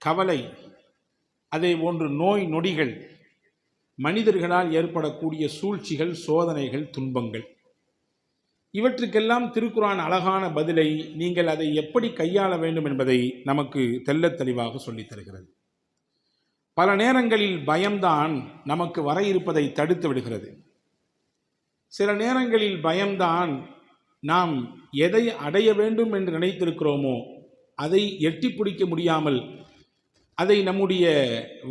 கவலை, அதே போன்று நோய் நொடிகள், மனிதர்களால் ஏற்படக்கூடிய சூழ்ச்சிகள், சோதனைகள், துன்பங்கள், இவற்றுக்கெல்லாம் திருக்குர்ஆன் அழகான பதிலை, நீங்கள் அதை எப்படி கையாள வேண்டும் என்பதை நமக்கு தெள்ளத் தெளிவாக சொல்லித் தருகிறது. பல நேரங்களில் பயம்தான் நமக்கு வர இருப்பதை தடுத்து விடுகிறது. சில நேரங்களில் பயம்தான் நாம் எதை அடைய வேண்டும் என்று நினைத்திருக்கிறோமோ அதை எட்டி பிடிக்க முடியாமல், அதை நம்முடைய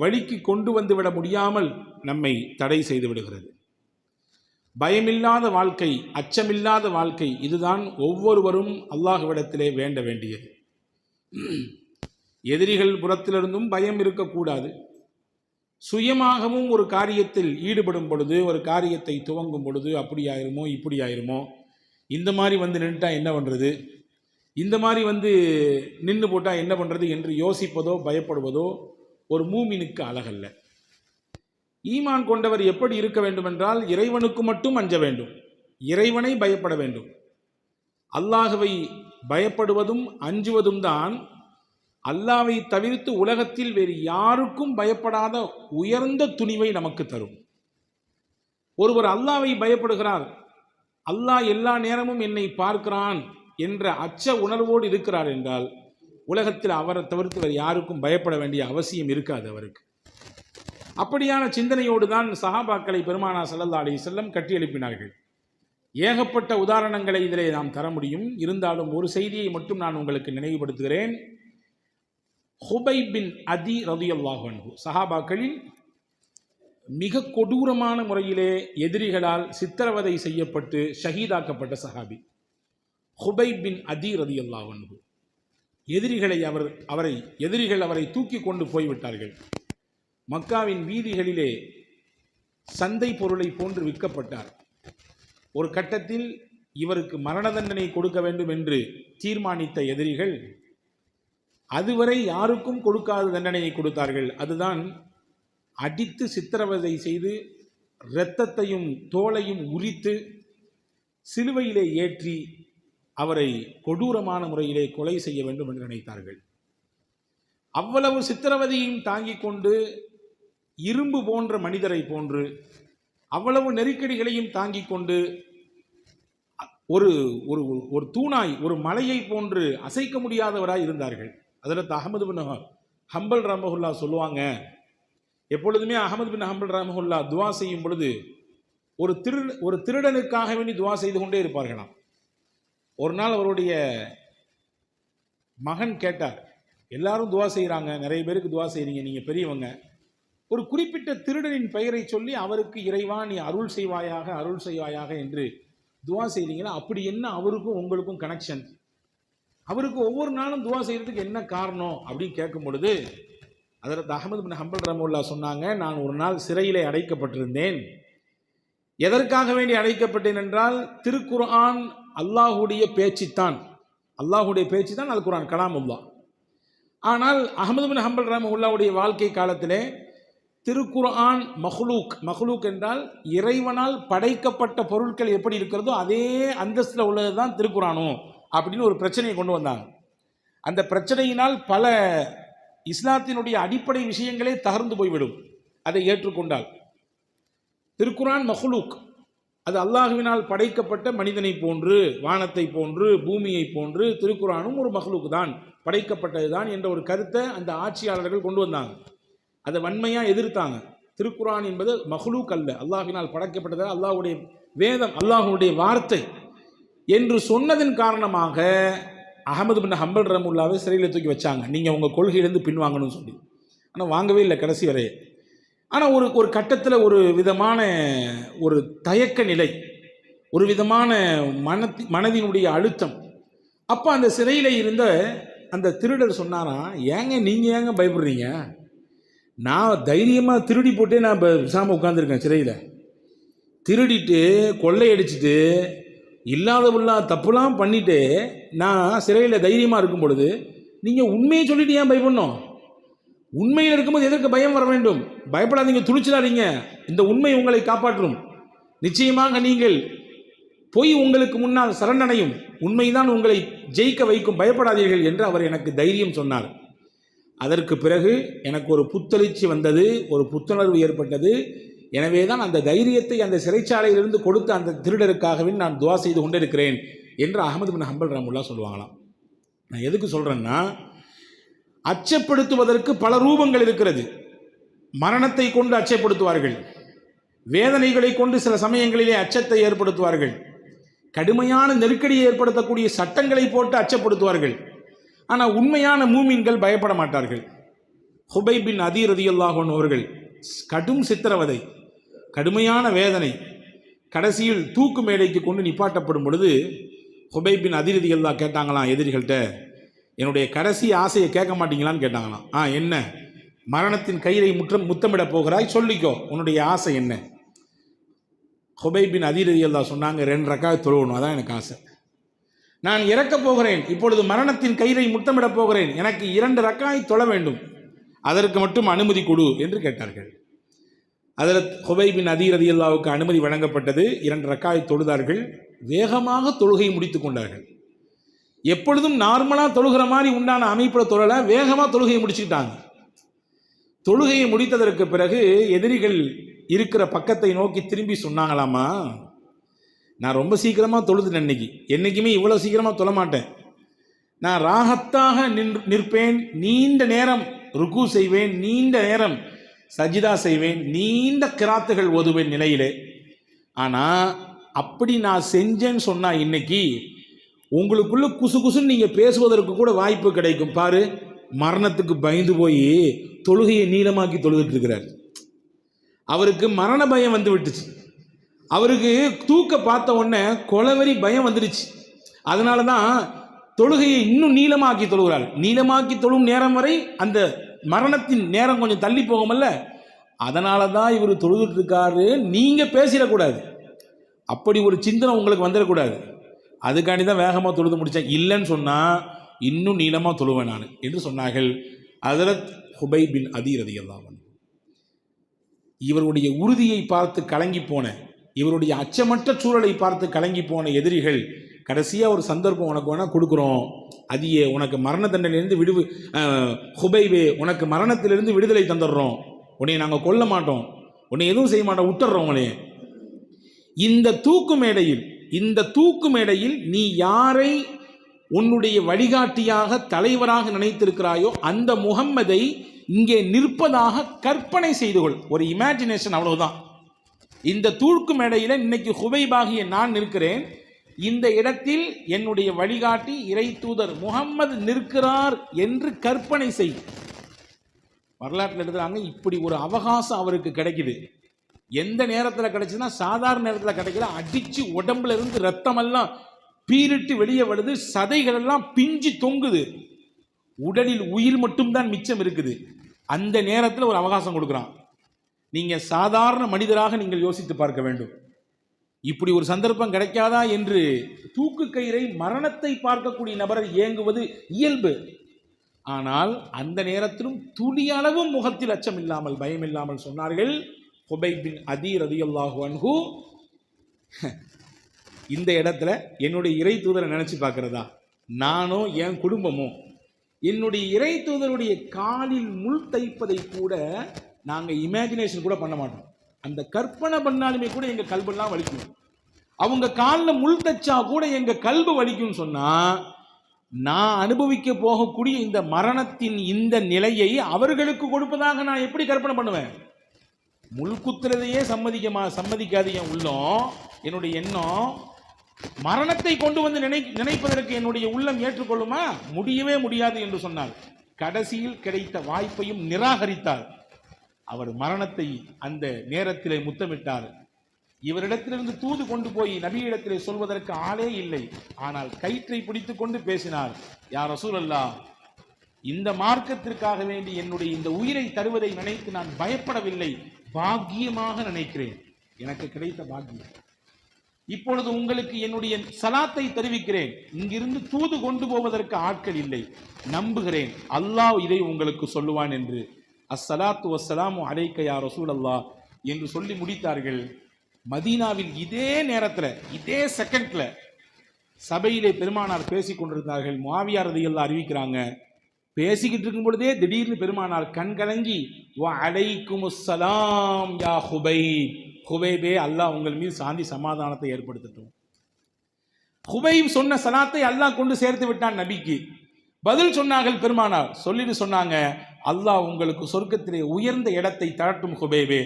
வழிக்கு கொண்டு வந்துவிட முடியாமல் நம்மை தடை செய்து விடுகிறது. பயமில்லாத வாழ்க்கை, அச்சமில்லாத வாழ்க்கை, இதுதான் ஒவ்வொருவரும் அல்லாஹ்விடத்திலே வேண்ட வேண்டியது. எதிரிகள் புறத்திலிருந்தும் பயம் இருக்கக்கூடாது. சுயமாகவும் ஒரு காரியத்தில் ஈடுபடும் பொழுது, ஒரு காரியத்தை துவங்கும் பொழுது, அப்படி ஆயிருமோ இப்படி ஆயிருமோ, இந்த மாதிரி வந்து நின்றுட்டா என்ன பண்ணுறது, இந்த மாதிரி வந்து நின்று போட்டால் என்ன பண்ணுறது என்று யோசிப்பதோ பயப்படுவதோ ஒரு மூமினுக்கு அழகல்ல. ஈமான் கொண்டவர் எப்படி இருக்க வேண்டும் என்றால், இறைவனுக்கு மட்டும் அஞ்ச வேண்டும், இறைவனை பயப்பட வேண்டும். அல்லாஹ்வை பயப்படுவதும் அஞ்சுவதும் தான் அல்லாஹ்வை தவிர்த்து உலகத்தில் வேறு யாருக்கும் பயப்படாத உயர்ந்த துணிவை நமக்கு தரும். ஒருவர் அல்லாஹ்வை பயப்படுகிறார், அல்லாஹ் எல்லா நேரமும் என்னை பார்க்கிறான் என்ற அச்ச உணர்வோடு இருக்கிறார் என்றால், உலகத்தில் அவரை தவிர்த்து வேறு யாருக்கும் பயப்பட வேண்டிய அவசியம் இருக்காது அவருக்கு. அப்படியான சிந்தனையோடு தான் சஹாபாக்களை பெருமானார் ஸல்லல்லாஹு அலைஹி வஸல்லம் கட்டி எழுப்பினார்கள். ஏகப்பட்ட உதாரணங்களை இதிலே நாம் தர முடியும். இருந்தாலும் ஒரு செய்தியை மட்டும் நான் உங்களுக்கு நினைவுபடுத்துகிறேன். ஹுபைப் பின் அதி ரலியல்லாஹு அன்ஹு, சஹாபாக்களில் மிக கொடூரமான முறையிலே எதிரிகளால் சித்திரவதை செய்யப்பட்டு ஷஹீதாக்கப்பட்ட சஹாபி ஹுபைப் பின் அதி ரலியல்லாஹு அன்ஹு. எதிரிகள் அவரை தூக்கி கொண்டு போய்விட்டார்கள். மக்காவின் வீதிகளிலே சந்தை பொருளை போன்று விற்கப்பட்டார். ஒரு கட்டத்தில் இவருக்கு மரண தண்டனை கொடுக்க வேண்டும் என்று தீர்மானித்த எதிரிகள் அதுவரை யாருக்கும் கொடுக்காத தண்டனையை கொடுத்தார்கள். அதுதான் அடித்து சித்திரவதை செய்து இரத்தத்தையும் தோலையும் உரித்து சிலுவையிலே ஏற்றி அவரை கொடூரமான முறையிலே கொலை செய்ய வேண்டும் என்று நினைத்தார்கள். அவ்வளவு சித்திரவதையும் தாங்கிக் கொண்டு இரும்பு போன்ற மனிதரை போன்று, அவ்வளவு நெருக்கடிகளையும் தாங்கிக் கொண்டு ஒரு ஒரு தூணாய், ஒரு மலையை போன்று அசைக்க முடியாதவராய் இருந்தார்கள். அதில் அஹமது பின் ஹம்பல் ரஹ்மஹுல்லா சொல்லுவாங்க, எப்பொழுதுமே அஹமது பின் ஹம்பல் ரஹ்மஹுல்லா துவா செய்யும் பொழுது ஒரு திருடனுக்காக வேண்டி துவா செய்து கொண்டே இருப்பார்களாம். ஒரு நாள் அவருடைய மகன் கேட்டார், எல்லாரும் துவா செய்கிறாங்க, நிறைய பேருக்கு துவா செய்கிறீங்க, நீங்கள் பெரியவங்க, ஒரு குறிப்பிட்ட திருடனின் பெயரை சொல்லி அவருக்கு இறைவா நீ அருள் செய்வாயாக என்று துவா செய்கிறீங்களா, அப்படி என்ன அவருக்கும் உங்களுக்கும் கனெக்ஷன், அவருக்கு ஒவ்வொரு நாளும் துவா செய்கிறதுக்கு என்ன காரணம் அப்படின்னு கேட்கும் பொழுது அதற்கு அஹமது பின் ஹம்பல் ரஹ்மத்துல்லாஹி சொன்னாங்க, நான் ஒரு நாள் சிறையிலே அடைக்கப்பட்டிருந்தேன். எதற்காக வேண்டி அடைக்கப்பட்டேன் என்றால், திருக்குர்ஆன் அல்லாஹுடைய பேச்சுத்தான், அது குர்ஆன் கலாமுல்லாஹ். ஆனால் அஹமது பின் ஹம்பல் ரஹ்மத்துல்லாஹுடைய வாழ்க்கை காலத்திலே திருக்குர்ஆன் மஹ்லூக் என்றால் இறைவனால் படைக்கப்பட்ட பொருட்கள் எப்படி இருக்கிறதோ அதே அந்தஸ்தில் உள்ளது தான் திருக்குர்ஆனும் அப்படின்னு ஒரு பிரச்சனையை கொண்டு வந்தாங்க. அந்த பிரச்சனையினால் பல இஸ்லாத்தினுடைய அடிப்படை விஷயங்களே தகர்ந்து போய்விடும் அதை ஏற்றுக்கொண்டால். திருக்குர்ஆன் மஹ்லூக், அது அல்லாஹுவினால் படைக்கப்பட்ட மனிதனை போன்று, வானத்தை போன்று, பூமியை போன்று திருக்குர்ஆனும் ஒரு மஹ்லூக் தான், படைக்கப்பட்டது தான் என்ற ஒரு கருத்தை அந்த ஆட்சியாளர்கள் கொண்டு வந்தாங்க. அதை வன்மையாக எதிர்த்தாங்க. திருக்குர்ஆன் என்பது மஹ்லூக் அல்ல, அல்லாஹ்வினால் படைக்கப்பட்டது, அல்லாஹ்வுடைய வேதம், அல்லாஹ்வுடைய வார்த்தை என்று சொன்னதன் காரணமாக அஹமது பின் ஹம்பல் ரஹ்மத்துல்லாஹி சிறையில் தூக்கி வச்சாங்க. நீங்கள் உங்கள் கொள்கையிலேருந்து பின்வாங்கணும்னு சொல்லி. ஆனால் வாங்கவே இல்லை கடைசி வரை. ஆனால் ஒரு கட்டத்தில் ஒரு விதமான ஒரு தயக்க நிலை, ஒரு விதமான மனதினுடைய அழுத்தம். அப்போ அந்த சிறையில் இருந்த அந்த திருடர் சொன்னாராம், நீங்கள் ஏங்க பயப்படுறீங்க, நான் தைரியமாக திருடி போட்டே நான் பேசாமல் உட்காந்துருக்கேன் சிறையில். திருடிட்டு கொள்ளையடிச்சிட்டு இல்லாத தப்புலாம் பண்ணிட்டு நான் சிறையில் தைரியமாக இருக்கும் பொழுது நீங்கள் உண்மையை சொல்லிட்டு ஏன் பயப்படணும்? உண்மையில் இருக்கும்போது எதற்கு பயம் வர வேண்டும்? பயப்படாதீங்க, துணிச்சிடாதீங்க, இந்த உண்மை உங்களை காப்பாற்றும். நிச்சயமாக நீங்கள் பொய் உங்களுக்கு முன்னால் சரணடையும், உண்மைதான் உங்களை ஜெயிக்க வைக்கும், பயப்படாதீர்கள் என்று அவர் எனக்கு தைரியம் சொன்னார். அதற்கு பிறகு எனக்கு ஒரு புத்தெழுச்சி வந்தது, ஒரு புத்துணர்வு ஏற்பட்டது. எனவே தான் அந்த தைரியத்தை அந்த சிறைச்சாலையிலிருந்து கொடுத்த அந்த திருடருக்காகவே நான் துவா செய்து கொண்டிருக்கிறேன் என்று அஹமது பின் ஹம்பல் ரஹ்மத்துல்லாஹி சொல்லுவாங்களாம். நான் எதுக்கு சொல்கிறேன்னா, அச்சப்படுத்துவதற்கு பல ரூபங்கள் இருக்கிறது. மரணத்தை கொண்டு அச்சப்படுத்துவார்கள், வேதனைகளை கொண்டு சில சமயங்களிலே அச்சத்தை ஏற்படுத்துவார்கள், கடுமையான நெருக்கடியை ஏற்படுத்தக்கூடிய சட்டங்களை போட்டு அச்சப்படுத்துவார்கள். ஆனால் உண்மையான மூமின்கள் பயப்பட மாட்டார்கள். ஹுபைப் பின் அதீ ரலியல்லாஹு அன்ஹு அவர்கள் கடும் சித்திரவதை, கடுமையான வேதனை, கடைசியில் தூக்கு மேடைக்கு கொண்டு நிப்பாட்டப்படும் பொழுது ஹுபைப் பின் அதீ ரலியல்லாஹு கேட்டாங்களாம் எதிரிகள்கிட்ட, என்னுடைய கடைசி ஆசையை கேட்க மாட்டீங்களான்னு கேட்டாங்களாம். என்ன? மரணத்தின் கயிறை முத்தமிட போகிறாய், சொல்லிக்கோ, உன்னுடைய ஆசை என்ன? ஹுபைப் பின் அதீ ரலியல்லாஹு சொன்னாங்க, 2 ரக்காத் தொழுவணும், அதான் எனக்கு ஆசை. நான் இறக்கப் போகிறேன், இப்பொழுது மரணத்தின் கயிறை முத்தமிடப் போகிறேன், எனக்கு 2 ரக்காத் தொழ வேண்டும், அதற்கு மட்டும் அனுமதி கொடு என்று கேட்டார்கள். ஹஜ்ரத் ஹுபைப் பின் அதீ ரலியல்லாஹுவுக்கு அனுமதி வழங்கப்பட்டது. 2 ரக்காத் தொழுதார்கள். வேகமாக தொழுகையை முடித்து கொண்டார்கள். எப்பொழுதும் நார்மலாக தொழுகிற மாதிரி உண்டான அமைப்பில் தொழல, வேகமாக தொழுகையை முடிச்சுக்கிட்டாங்க. தொழுகையை முடித்ததற்கு பிறகு எதிரிகள் இருக்கிற பக்கத்தை நோக்கி திரும்பி சொன்னாங்களாமா, நான் ரொம்ப சீக்கிரமாக தொழுதுட்டேன், என்னைக்குமே இவ்வளோ சீக்கிரமாக தொழ மாட்டேன், நான் ராகத்தாக நிற்பேன், நீண்ட நேரம் ருக்கு செய்வேன், நீண்ட நேரம் சஜிதா செய்வேன், நீண்ட கிராத்துகள் ஓதுவேன் நிலையிலே. ஆனால் அப்படி நான் செஞ்சேன்னு சொன்னால் இன்னைக்கு உங்களுக்குள்ள குசு குசுன்னு நீங்கள் பேசுவதற்கு கூட வாய்ப்பு கிடைக்கும். பாரு, மரணத்துக்கு பயந்து போய் தொழுகையை நீளமாக்கி தொழுதுட்டு இருக்கிறார். அவருக்கு மரண பயம் வந்து விட்டுச்சு, அவருக்கு தூக்க பார்த்த உடனே கொலவெறி பயம் வந்துடுச்சு. அதனால தான் தொழுகையை இன்னும் நீளமாக்கி தொழுகிறார். நீளமாக்கி தொழும் நேரம் வரை அந்த மரணத்தின் நேரம் கொஞ்சம் தள்ளி போகுமல்ல, அதனால தான் இவர் தொழுதுட்டு இருக்காரு. நீங்கள் பேசிடக்கூடாது, அப்படி ஒரு சிந்தனை உங்களுக்கு வந்துடக்கூடாது. அதுக்காண்டி தான் வேகமாக தொழுது முடித்தேன், இல்லைன்னு சொன்னால் இன்னும் நீளமாக தொழுவேன் நான் என்று சொன்னார்கள் ஹஜ்ரத் ஹுபைப் பின் அதீ ரலியல்லாஹு அன்ஹு. இவருடைய உறுதியை பார்த்து கலங்கி போன, இவருடைய அச்சமற்ற சூழலை பார்த்து கலங்கி போன எதிரிகள் கடைசியாக ஒரு சந்தர்ப்பம் உனக்கு வேணால் கொடுக்குறோம், அதியே உனக்கு மரண தண்டனையிலிருந்து ஹுபைபே உனக்கு மரணத்திலிருந்து விடுதலை தந்துடுறோம், உன்னை நாங்கள் கொல்ல மாட்டோம், உன்னை எதுவும் செய்ய மாட்டோம், விட்டுடுறோம் உன்னைய. இந்த தூக்கு மேடையில் நீ யாரை உன்னுடைய வழிகாட்டியாக தலைவராக நினைத்திருக்கிறாயோ அந்த முஹம்மதை இங்கே நிற்பதாக கற்பனை செய்து கொள். ஒரு இமேஜினேஷன், அவ்வளவுதான். இந்த தூக்கு மேடையில் இன்னைக்கு ஹுபைபாகிய நான் நிற்கிறேன், இந்த இடத்தில் என்னுடைய வழிகாட்டி இறை தூதர் முஹம்மது நிற்கிறார் என்று கற்பனை செய். வரலாற்றில் எழுதுறாங்க, இப்படி ஒரு அவகாசம் அவருக்கு கிடைக்குது. எந்த நேரத்தில் கிடைச்சுன்னா சாதாரண நேரத்தில் கிடைக்கல, அடிச்சு உடம்புல இருந்து ரத்தமெல்லாம் பீரிட்டு வெளியே வருது, சதைகள் எல்லாம் பிஞ்சு தொங்குது, உடலில் உயிர் மட்டும்தான் மிச்சம் இருக்குது. அந்த நேரத்தில் ஒரு அவகாசம் கொடுக்குறான். நீங்க சாதாரண மனிதராக நீங்கள் யோசித்து பார்க்க வேண்டும். இப்படி ஒரு சந்தர்ப்பம் கிடைக்காதா என்று தூக்கு கயிறை மரணத்தை பார்க்கக்கூடிய நபர் ஏங்குவது இயல்பு. ஆனால் அந்த நேரத்திலும் துளியளவும் முகத்தில் அச்சம் இல்லாமல் பயம் இல்லாமல் சொன்னார்கள் ஹுபைப் பின் அதீ ரலியல்லாஹு அன்ஹு, இந்த இடத்துல என்னுடைய இறை தூதரை நினைச்சு பார்க்கிறதா, நானோ என் குடும்பமோ என்னுடைய இறை தூதருடைய காலில் முள் தைப்பதை கூட நாங்கள் இமேஜினேஷன் கூட பண்ண மாட்டோம். அந்த கற்பனை பண்ணாலுமே கூட எங்கள் கல்பெல்லாம் வலிக்கும். அவங்க காலில் முள் தைச்சா கூட எங்கள் கல்பு வலிக்கும்னு சொன்னால், நான் அனுபவிக்க போகக்கூடிய இந்த மரணத்தின் இந்த நிலையை அவர்களுக்கு கொடுப்பதாக நான் எப்படி கற்பனை பண்ணுவேன்? முள் குத்துறதையே சம்மதிக்காது என் உள்ளம், என்னுடைய எண்ணம். மரணத்தை கொண்டு வந்து நினைப்பதற்கு என்னுடைய உள்ளம் ஏற்றுக்கொள்ளுமா? முடியவே முடியாது என்று சொன்னார். கடைசியில் கிடைத்த வாய்ப்பையும் நிராகரித்தார். அவர் மரணத்தை அந்த நேரத்திலே முத்தமிட்டார். இவரிடத்திலிருந்து தூது கொண்டு போய் நபியிடத்திலே சொல்வதற்கு ஆளே இல்லை. ஆனால் கயிற்றை பிடித்துக் கொண்டு பேசினார், யா ரசூலல்லாஹ், இந்த மார்க்கத்திற்காக வேண்டி என்னுடைய இந்த உயிரை தருவதை நினைத்து நான் பயப்படவில்லை, பாக்கியமாக நினைக்கிறேன், எனக்கு கிடைத்த பாக்கியம். இப்பொழுது உங்களுக்கு என்னுடைய சலாத்தை தெரிவிக்கிறேன். இங்கிருந்து தூது கொண்டு போவதற்கு ஆட்கள் இல்லை, நம்புகிறேன், அல்லாஹ் இதை உங்களுக்கு சொல்லுவான் என்று அஸ்ஸலாத்து வஸ்ஸலாமு அலைக்க யா ரசூலல்லாஹ் என்று சொல்லி முடித்தார்கள். மதீனாவில் இதே நேரத்தில் இதே செகண்ட்ல சபையிலே பெருமானார் பேசிக் கொண்டிருந்தார்கள். முஆவியா ரலியல்லாஹு அறிவிக்கிறாங்க, பேசிக்கிட்டு இருக்கும் பொழுதே திடீர்னு பெருமானார் கண் கலங்கி வ அலைக்குமுஸ்ஸலாம் யா ஹுபைப், ஹுபைபே அல்லாஹ் உங்கள் மீது சாந்தி சமாதானத்தை ஏற்படுத்தட்டும். ஹுபைப் சொன்ன சலாத்தை அல்லாஹ் கொண்டு சேர்த்து விட்டான் நபிக்கு. பதில் சொன்னார்கள் பெருமானார், சொல்லிட்டு சொன்னாங்க, அல்லாஹ் உங்களுக்கு சொர்க்கத்திலே உயர்ந்த இடத்தை தரட்டும் ஹுபைபே,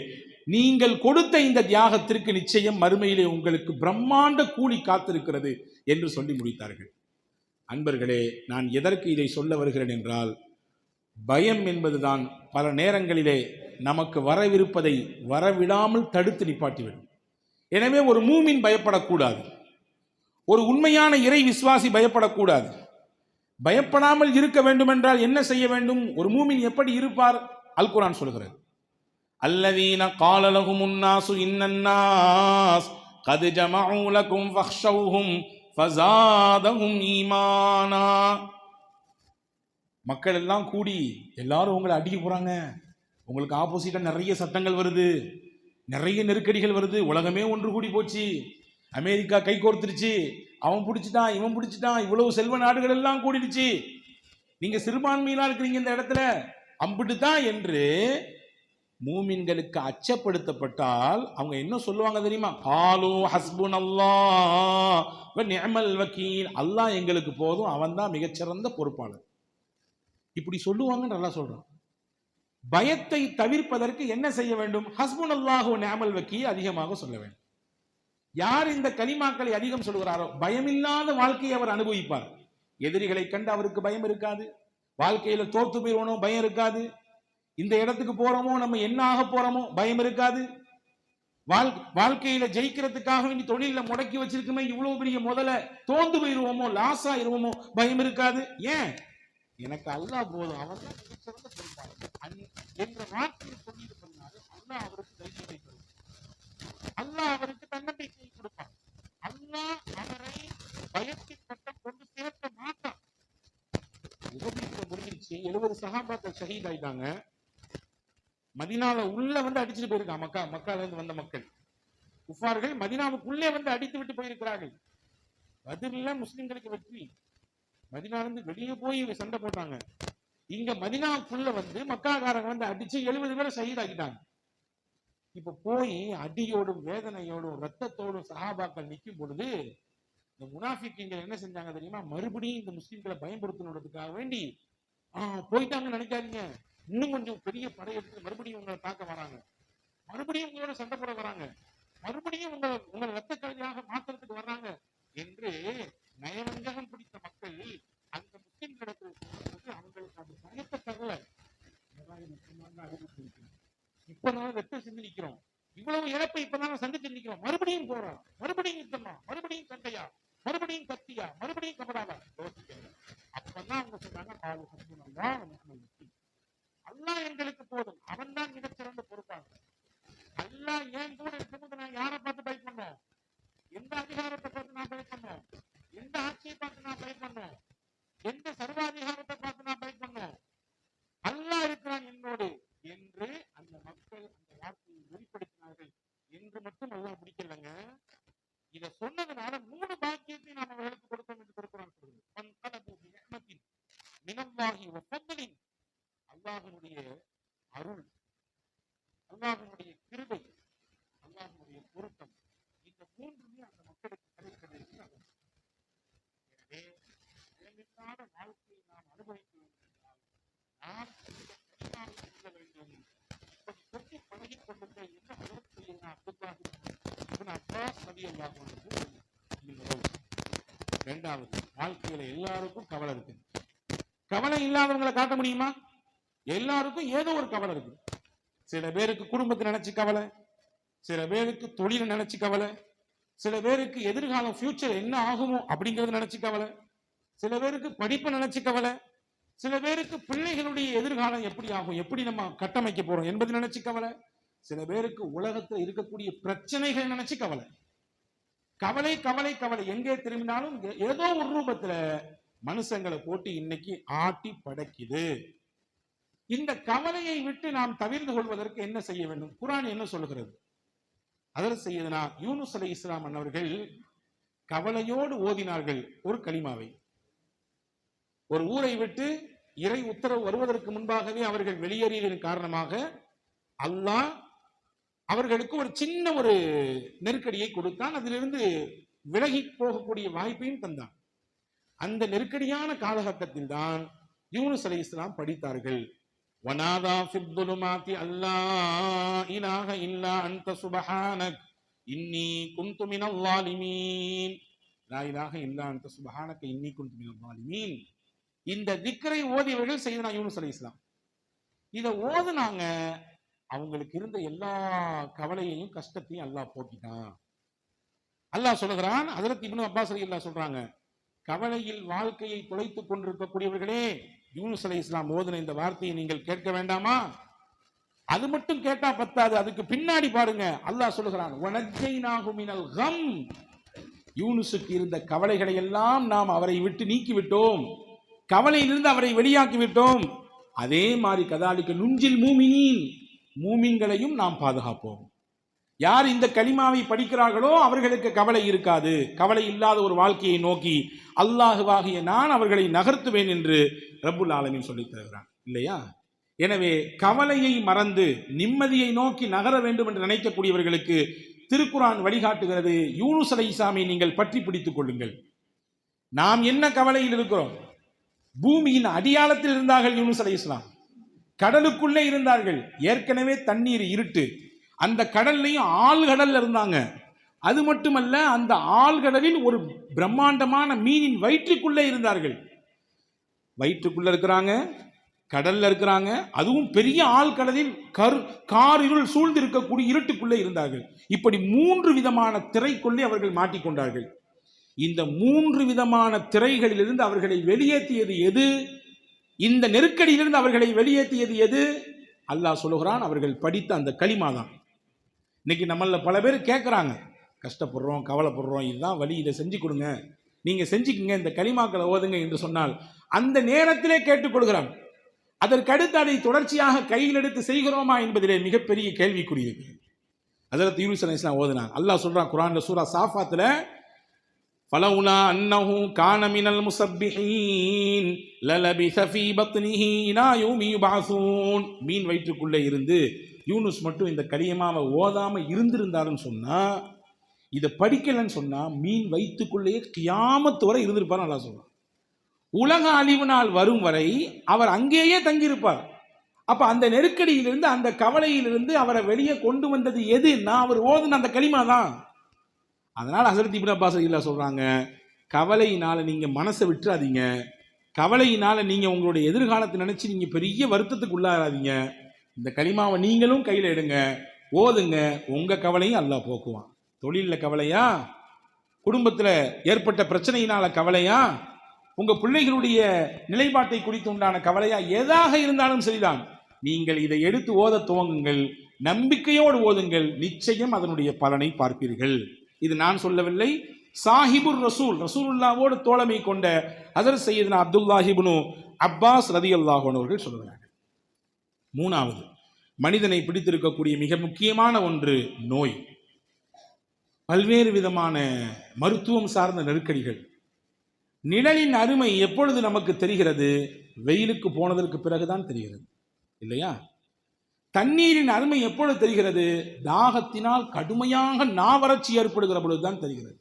நீங்கள் கொடுத்த இந்த தியாகத்திற்கு நிச்சயம் மறுமையிலே உங்களுக்கு பிரம்மாண்ட கூலி காத்திருக்கிறது என்று சொல்லி முடித்தார்கள். அன்பர்களே, நான் எதற்கு இதை சொல்ல வருகிறேன் என்றால், பயம் என்பதுதான் பல நேரங்களிலே நமக்கு வரவிருப்பதை வரவிடாமல் தடுத்து நிப்பாட்டிவிடும். எனவே ஒரு மூமின் பயப்படக்கூடாது, ஒரு உண்மையான இறை விசுவாசி பயப்படக்கூடாது. பயப்படாமல் இருக்க வேண்டும் என்றால் என்ன செய்ய வேண்டும்? ஒரு மூமின் எப்படி இருப்பார்? அல் குர்ஆன் சொல்கிறது, அல்லதீன கால லஹுமுன் நாசு இன்னன்னாஸ் கத் ஜமஉ லகும் ஃபக்ஷௌஹும் ஃபஸாதஹும் ஈமானா. மக்கள் எல்லாம் கூடி எல்லாரும் உங்களை அடிக்க போறாங்க, உங்களுக்கு ஆப்போசிட்டா நிறைய சட்டங்கள் வருது, நிறைய நெருக்கடிகள் வருது, உலகமே ஒன்று கூடி போச்சு, அமெரிக்கா கை கோர்த்துருச்சு, அவன் பிடிச்சிட்டான் இவன் பிடிச்சிட்டான், இவ்வளவு செல்வ நாடுகள் எல்லாம் கூடிடுச்சு, நீங்க சிறுபான்மையிலா இருக்கிறீங்க இந்த இடத்துல, அம்பிட்டு தான் என்று மூமின்களுக்கு அச்சப்படுத்தப்பட்டால் அவங்க என்ன சொல்லுவாங்க தெரியுமா? காலு ஹஸ்புனல்லாஹ் வ நிஅமல் வக்கீல், அல்லாஹ் எங்களுக்கு போதும், அவன் தான் மிகச்சிறந்த பொறுப்பாளர். இப்படி சொல்லுவாங்க. நல்லா சொல்றான். பயத்தை தவிர்ப்பதற்கு என்ன செய்ய வேண்டும்? ஹஸ்புனல்லாஹு வ நிஅமல் வக்கீல் அதிகமாக சொல்ல வேண்டும். யார் இந்த கலிமாக்களை அதிகம் சொல்கிறாரோ பயமில்லாத வாழ்க்கையை அவர் அனுபவிப்பார். எதிரிகளை கண்டு அவருக்கு பயம் இருக்காது, வாழ்க்கையில தோற்று போயிடுவோனோ பயம் இருக்காது, இந்த இடத்துக்கு போறோமோ நம்ம என்ன ஆக போறோமோ பயம் இருக்காது, வாழ்க்கையில ஜெயிக்கிறதுக்காக வேண்டி தொழில முடக்கி வச்சிருக்குமே இவ்வளவு பெரிய முதல்ல தோந்து போயிருவோமோ லாஸ் ஆயிருவோமோ பயம் இருக்காது. ஏன்? எனக்கு அல்லாஹ் போதும், அவன் சிறந்த பொறுப்பாளர் என்ற வார்த்தையை சொல்லிட்டு சொன்னாரு. அல்லாஹ் அவருக்கு தைரியத்தை கொடுப்பான், அல்லாஹ் அவருக்கு தன்னம்பிக்கையை கொடுப்பான், அல்லாஹ் அவரை பயத்தின் பட்டம் கொண்டு சேர்க்க மாட்டான். முடிஞ்சிருச்சு. 70 சஹாபாக்கள் ஷஹீத் ஆயிட்டாங்க. மதீனால உள்ள வந்து அடிச்சுட்டு போயிருக்காங்க. மக்கால இருந்து வந்த மக்கள் குஃபார்கள் மதீனாவுக்குள்ளே வந்து அடித்து விட்டு போயிருக்கிறார்கள். பதில முஸ்லிம்களுக்கு வெற்றி. மதீனால இருந்து வெளியே போய் சண்டை போட்டாங்க. இங்க மதீனாவுக்குள்ள வந்து மக்காக்காரங்க வந்து அடிச்சு 70 பேரை ஷஹீத் ஆக்கிட்டாங்க. இப்ப போய் அடியோடும் வேதனையோடும் ரத்தத்தோடும் சஹாபாக்கள் நிற்கும் பொழுது இந்த முனாஃபிக்குங்க என்ன செஞ்சாங்க தெரியுமா? மறுபடியும் இந்த முஸ்லிம்களை பயன்படுத்தணுன்றதுக்காக வேண்டி போயிட்டாங்கன்னு நினைக்காதீங்க, இன்னும் கொஞ்சம் பெரிய படையெடுத்து மறுபடியும் உங்களை தாக்க வராங்க, மறுபடியும் உங்களோட சண்டை போட வராங்க, மறுபடியும் உங்களை ரத்த கழியாக மாத்திரத்துக்கு வர்றாங்க என்று நயவஞ்சகம் பிடித்த மக்கள் அந்த முஸ்லிம்களிடத்தில் அவங்களுக்கு அந்த பயத்தை தரல. இப்பதான் ரத்தம் சிந்தி நிற்கிறோம், இவ்வளவு இழப்பை இப்பதான் சந்திச்சு நிற்கிறோம், மறுபடியும் போறோம், மறுபடியும் யுத்தமா, மறுபடியும் சண்டையா, மறுபடியும் கத்தியா, மறுபடியும் கபடாவா யோசிக்கிறேன். அப்பதான் அவங்க சொன்னாங்க, அல்லாஹ் எங்களுக்கு போதும், அவன் தான் மிகச்சிறந்த பொறுப்பாளர். அல்லாஹ் ஏன் கூட இருக்கும்போது நான் யாரை பார்த்து பயப்படணும்? எந்த அதிகாரத்தை பார்த்து நான் பயப்படணும்? எந்த ஆட்சியை பார்த்து நான் பயப்படணும்? எந்த சர்வாதிகாரத்தை பார்த்து நான் பயப்படணும்? அல்லாஹ் இருக்கிறான் என்னோடு என்று அந்த மக்கள் அந்த வார்த்தையை வெளிப்படுத்தினார்கள் என்று மட்டும் அல்லாஹ் பிடிக்கலங்க. இதை சொன்னதுனால 3 பாக்கியத்தை நாம் அவர்களுக்கு கொடுத்தோம் என்று திருக்குறான் சொல்லுது. அல்லாஹ்வுடைய அருள், அல்லாஹ்வுடைய கிருபை, அல்லாஹ்வுடைய பொருத்தம், இந்த 3மே அந்த மக்களுக்கு கிடைக்கிறது. எனவே பயமில்லாத வாழ்க்கையை நாம் அனுபவிக்க வேண்டும் என்றால் நாம் சொல்ல வேண்டும். இப்படி சொல்லி பழகிக் கொள்ளுங்கள் என்று அதற்கு இரண்டாவது, வாழ்க்கையில எல்லாருக்கும் கவலை இருக்கு. கவலை இல்லாதவங்களை காட்ட முடியுமா? எல்லாருக்கும் ஏதோ ஒரு கவலை இருக்கு. சில பேருக்கு குடும்பத்தை நினைச்சு கவலை, சில பேருக்கு தொழிலை நினைச்சு கவலை, சில பேருக்கு எதிர்காலம் ஃபியூச்சர் என்ன ஆகுமோ அப்படிங்கறத நினைச்சு கவலை, சில பேருக்கு படிப்பை நினைச்சு கவலை, சில பேருக்கு பிள்ளைகளுடைய எதிர்காலம் எப்படி ஆகும், எப்படி நம்ம கட்டமைக்க போறோம் என்பது நினைச்சு கவலை, சில பேருக்கு உலகத்துல இருக்கக்கூடிய பிரச்சனைகள் நினைச்சு கவலை. கவலை கவலை கவலை எங்கே திரும்பினாலும் ஏதோ ஒரு ரூபத்துல மனுஷங்களை போட்டு இன்னைக்கு ஆட்டி படைக்குது. இந்த கவலையை விட்டு நாம் தவிர்த்து கொள்வதற்கு என்ன செய்ய வேண்டும்? குர்ஆன் என்ன சொல்லுகிறது? அதில் செய்யதுனா யூனுஸ் அலைஹிஸ்ஸலாம் அவர்கள் கவலையோடு ஓதினார்கள் ஒரு கலிமாவை. ஒரு ஊரை விட்டு இறை உத்தரவு வருவதற்கு முன்பாகவே அவர்கள் வெளியேறியதன் காரணமாக அல்லாஹ் அவர்களுக்கு ஒரு சின்ன ஒரு நெருக்கடியை கொடுத்தான். அதிலிருந்து விலகி போகக்கூடிய வாய்ப்பையும் தந்தான். அந்த நெருக்கடியான காலகட்டத்தில் தான் யூனுஸ் அலைஹிஸ்ஸலாம் படித்தார்கள். வனாதா ஃபித் துலுமாத்தி அல்லா இலாஹ இல்லா அன்த சுப்ஹானக் இன்னி குன்து மினல் ஸாலிமீன். லா இலாஹ இல்லா அன்த சுப்ஹானக இன்னி குன்து மினல் ஸாலிமீன். இந்த திக்ரை ஓதியவர்கள் செய்தனா யூனுஸ் அலைஹிஸ்ஸலாம். இதை ஓதுனாங்க. அவங்களுக்கு இருந்த எல்லா கவலையையும் கஷ்டத்தையும் அல்லாஹ் போக்கிட்டான். அல்லாஹ் சொல்லுகிறான், ஹஜ்ரத் இப்னு அப்பாஸ் ரலியல்லாஹு சொல்றாங்க, கவலையில் வாழ்க்கையை தொலைத்துக் கொண்டிருக்கக்கூடியவர்களே, யூனுஸ் அலைஹிஸ்ஸலாம் ஓதுன இந்த வார்த்தையை நீங்கள் கேட்க வேண்டாமா? அது மட்டும் கேட்டா பத்தாது, அதுக்கு பின்னாடி பாருங்க. அல்லாஹ் சொல்லுகிறான், வனஜ்ஜைனாஹு மினல் கம். யூனுஸுக்கு இருந்த கவலைகளை எல்லாம் நாம் அவரை விட்டு நீக்கி விட்டோம், கவலையிலிருந்து அவரை வெளியாக்கி விட்டோம். அதே மாதிரி கதாலிக்க நுஞ்சில் மூமினீன், மூமின்களையும் நாம் பாதுகாப்போம். யார் இந்த கலிமாவை படிக்கிறார்களோ அவர்களுக்கு கவலை இருக்காது. கவலை இல்லாத ஒரு வாழ்க்கையை நோக்கி அல்லாஹுவாகிய நான் அவர்களை நகர்த்துவேன் என்று ரப்புல் ஆலமீன் சொல்லித் தருகிறான் இல்லையா? எனவே கவலையை மறந்து நிம்மதியை நோக்கி நகர வேண்டும் என்று நினைக்கக்கூடியவர்களுக்கு திருக்குர்ஆன் வழிகாட்டுகிறது. யூனுஸ் அலைஹிஸ்ஸலாமை நீங்கள் பற்றி பிடித்துக் கொள்ளுங்கள். நாம் என்ன கவலையில் இருக்கிறோம்? பூமியின் அடியாளத்தில் இருந்தார்கள் யூனுஸ் அலைஹிஸ்ஸலாம், கடலுக்குள்ளே இருந்தார்கள். ஏற்கனவே தண்ணீர் இருட்டு, அந்த கடல்லையும் ஆழ்கடல்ல இருந்தாங்க. அது மட்டுமல்ல, அந்த ஆழ்கடலில் ஒரு பிரம்மாண்டமான மீனின் வயிற்றுக்குள்ளே இருந்தார்கள். வயிற்றுக்குள்ள இருக்கிறாங்க, கடல்ல இருக்கிறாங்க, அதுவும் பெரிய ஆழ்கடலில் காரிருள் சூழ்ந்து இருக்கக்கூடிய இருட்டுக்குள்ளே இருந்தார்கள். இப்படி 3 விதமான திரைக்குள்ளே அவர்கள் மாட்டிக்கொண்டார்கள். இந்த 3 விதமான திரைகளிலிருந்து அவர்களை வெளியேற்றியது எது? இந்த நெருக்கடியிலிருந்து அவர்களை வெளியேற்றியது எது? அல்லாஹ் சொல்லுகிறான், அவர்கள் படித்த அந்த கலிமா தான். இன்னைக்கு நம்மள பல பேர் கேட்குறாங்க, கஷ்டப்படுறோம், கவலைப்படுறோம், இதுதான் வழி, இதை செஞ்சு கொடுங்க, நீங்க செஞ்சுக்குங்க, இந்த கலிமாக்களை ஓதுங்க என்று சொன்னால் அந்த நேரத்திலே கேட்டுக்கொள்கிறான். அதற்கடுத்து அதை தொடர்ச்சியாக கையில் எடுத்து செய்கிறோமா என்பதிலே மிகப்பெரிய கேள்விக்குறி இருக்கு. ஹஜ்ரத் யூனுஸ் அலைஹிஸ்ஸலாம் ஓதுனாங்க. அல்லாஹ் சொல்றான் குர்ஆன்ல சூரா சாஃபாத்துல, ஃபலவுலா அன்னஹு கான மினல் முஸப்பிஹீன் லலபிஸ ஃபீ பத்னிஹி இலா யௌமி யுபஅஸூன். மீன் வயிற்றுக்குள்ளே இருந்து யூனுஸ் மட்டும் இந்த கலிமாவை ஓதாம இருந்திருந்தாருன்னு சொன்னா, இதை படிக்கலன்னு சொன்னா, மீன் வயிற்றுக்குள்ளேயே கியாமத்து வரை இருந்திருப்பார். அல்லாஹ் சொல்றான். உலக அழிவு நாள் வரும் வரை அவர் அங்கேயே தங்கியிருப்பார். அப்ப அந்த நெருக்கடியிலிருந்து, அந்த கவலையிலிருந்து அவரை வெளியே கொண்டு வந்தது எதுன்னா, அவர் ஓதுன அந்த கலிமா தான். அதனால ஹஜ்ரத் இப்னு அப்பாஸ் ரலியல்லாஹு சொல்றாங்க, கவலையினால நீங்க மனசை விட்டுறாதீங்க, கவலையினால நீங்க உங்களுடைய எதிர்காலத்தை நினைச்சு நீங்க பெரிய வருத்தத்துக்கு உள்ளாராதீங்க. இந்த கலிமாவை நீங்களும் கையில எடுங்க, ஓதுங்க, உங்க கவலையும் அல்லாஹ் போக்குவான். தொழில கவலையா, குடும்பத்துல ஏற்பட்ட பிரச்சனையினால கவலையா, உங்க பிள்ளைகளுடைய நிலைப்பாட்டை குறித்து உண்டான கவலையா, எதாக இருந்தாலும் சரிதான், நீங்கள் இதை எடுத்து ஓத துவங்குங்கள், நம்பிக்கையோடு ஓதுங்கள், நிச்சயம் அதனுடைய பலனை பார்ப்பீர்கள். இது நான் சொல்லவில்லை, சாஹிபுர் ரசூல், ரசூலுல்லாவோடு தோழமை கொண்ட ஹஜ்ரத் சையதுனா அப்துல்லாஹ் இப்னு அப்பாஸ் ரலியல்லாஹு அன்ஹு அவர்கள் சொல்கிறார்கள். 3வது, மனிதனை பிடித்திருக்கக்கூடிய மிக முக்கியமான ஒன்று நோய். பல்வேறு விதமான மருத்துவம் சார்ந்த நெருக்கடிகள். நிழலின் அருமை எப்பொழுது நமக்கு தெரிகிறது? வெயிலுக்கு போனதற்கு பிறகுதான் தெரிகிறது இல்லையா? தண்ணீரின் அருமை எப்பொழுது தெரிகிறது? தாகத்தினால் கடுமையாக நாவறட்சி ஏற்படுகிற பொழுதுதான் தெரிகிறது.